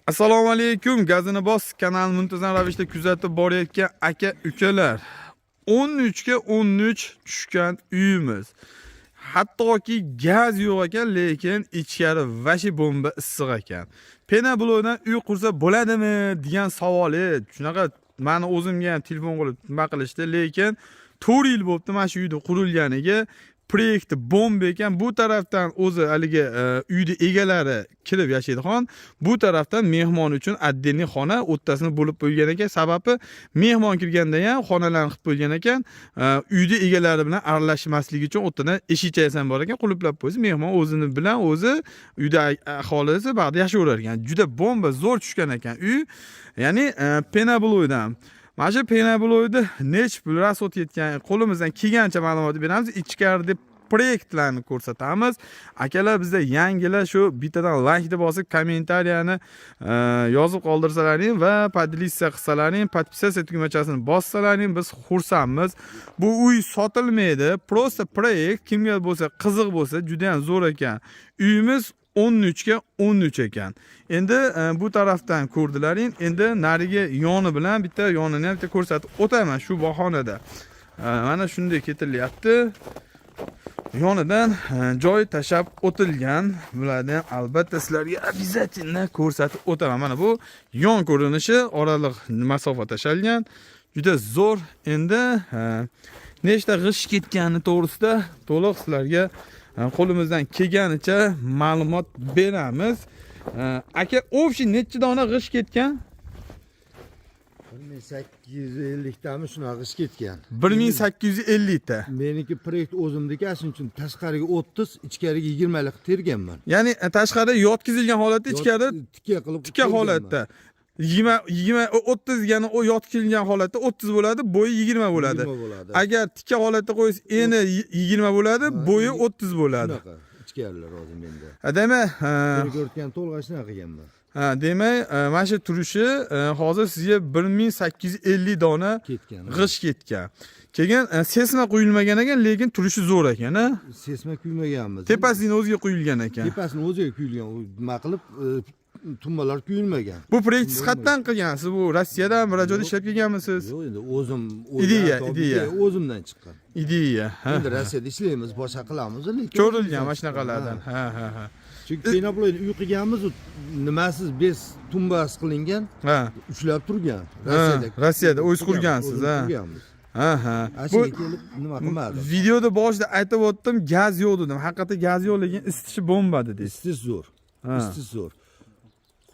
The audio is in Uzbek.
Assalomu alaykum. Gazini bos kanal muntazam ravishda kuzatib borayotgan aka ukalar. 13 ga 13 tushgan uyimiz. Hattoki gaz yo'q ekan, lekin ichkari vashi bomba issiq ekan. Pena blodan uy qursa bo'ladimi degan savoli, shunaqa meni o'zimga ham telefon qilib nima qilishdi, lekin 4 yil bo'libdi mana shu uyda qurilganiga. Proyekti bomba ekan. Bu tarafdan o'zi haligi uyni egalari kirib yashaydigan, bu tarafdan mehmon uchun отдельный xona o'rtasini bo'lib qo'ygan ekan. Sababi mehmon kirganda ham xonalarni qilib qo'ygan ekan. Uyni egalari bilan aralashmasligi uchun o'rtadan eshikchasi bor ekan, qulflab qo'ysa mehmon o'zini bilan o'zi uyda aholisi ba'da yashayverar ekan. Juda bomba zo'r tushgan ekan uy. Ya'ni penabloydan mana shu penabloyda nech pul rasxod ketgan, qo'limizdan kelgancha ma'lumot beramiz. Ichkarida proyektlarni ko'rsatamiz. Akalar bizda yangilar shu bittadan like bosib, kommentariyani yozib qoldirsalaring va podlissiya qilsalaring, podpisatsiya tugmachasini bossalaring biz xursandmiz. Bu uy sotilmaydi. Prosta proyekt, kimga bo'lsa qiziq bo'lsa, juda ham zo'r ekan. Uyimiz 13 ga 13 ekan. Endi bu tarafdan ko'rdilaring. Endi narigi yoni bilan bitta yonini ham bitta ko'rsatib o'taman shu bahonada. Mana shunday ketilyapti. Yonidan joy tashab o'tilgan. Bularni albatta sizlarga обязательно ko'rsatib o'taman. Mana bu yon ko'rinishi, oraliq masofa tashalgan. Juda zo'r. Endi nechta g'ish ketgani to'g'risida to'liq sizlarga qo'limizdan kelganicha ma'lumot beramiz. Aka, общий necha dona g'ish ketgan? 1850 tami shunaqa g'ish ketgan. 1850 ta. Meniki proyekt o'zimniki, shuning uchun tashqariga 30, ichkariga 20 lik terganman. Ya'ni tashqari yotkizilgan holatda, ichkari tikka holatda. 30 yani o yotkizilgan holatda 30 bo'ladi, bo'yi 20 bo'ladi. Agar tikka holatda qo'ysa, eni 20 bo'ladi, bo'yi 30 bo'ladi. Shunaqa ichkarilar hozir menda. Demak, ko'rgan to'lg'a shunaqa qilganman. Demak, mana shu turishi hozir sizga 1850 dona g'ish ketgan. Keyin sesma quyilmagan ekan, lekin turishi zo'r ekan, ha? Sesma quyilmaganmiz. Tepasining o'ziga quyilgan ekan. Tepasining o'ziga quyilgan, nima qilib tumbalar quyilmagan. Bu proyekt siz qayerdan qilgansiz? Bu Rossiyadan bir joyda ishlab kelganmisiz? Yo'q, endi o'zim ideya o'zimdan chiqqan. Ideya. Endi Rossiyada ishlaymiz, boshqa qilamiz, lekin ko'rilgan mana shunaqalardan. Ha. Chunki penabloyni uy qilganmiz, nimasiz bez tumbas qilingan, ushlab turgan. Rossiyada o'z qurgansiz, ha. Ha. Bu nima qilmadi? Videoda boshida aytib o'tdim, gaz yo'q dedim. Haqiqatda gaz yo'q, lekin isitishi bomba dedingiz. Isitish zo'r. Isitish zo'r.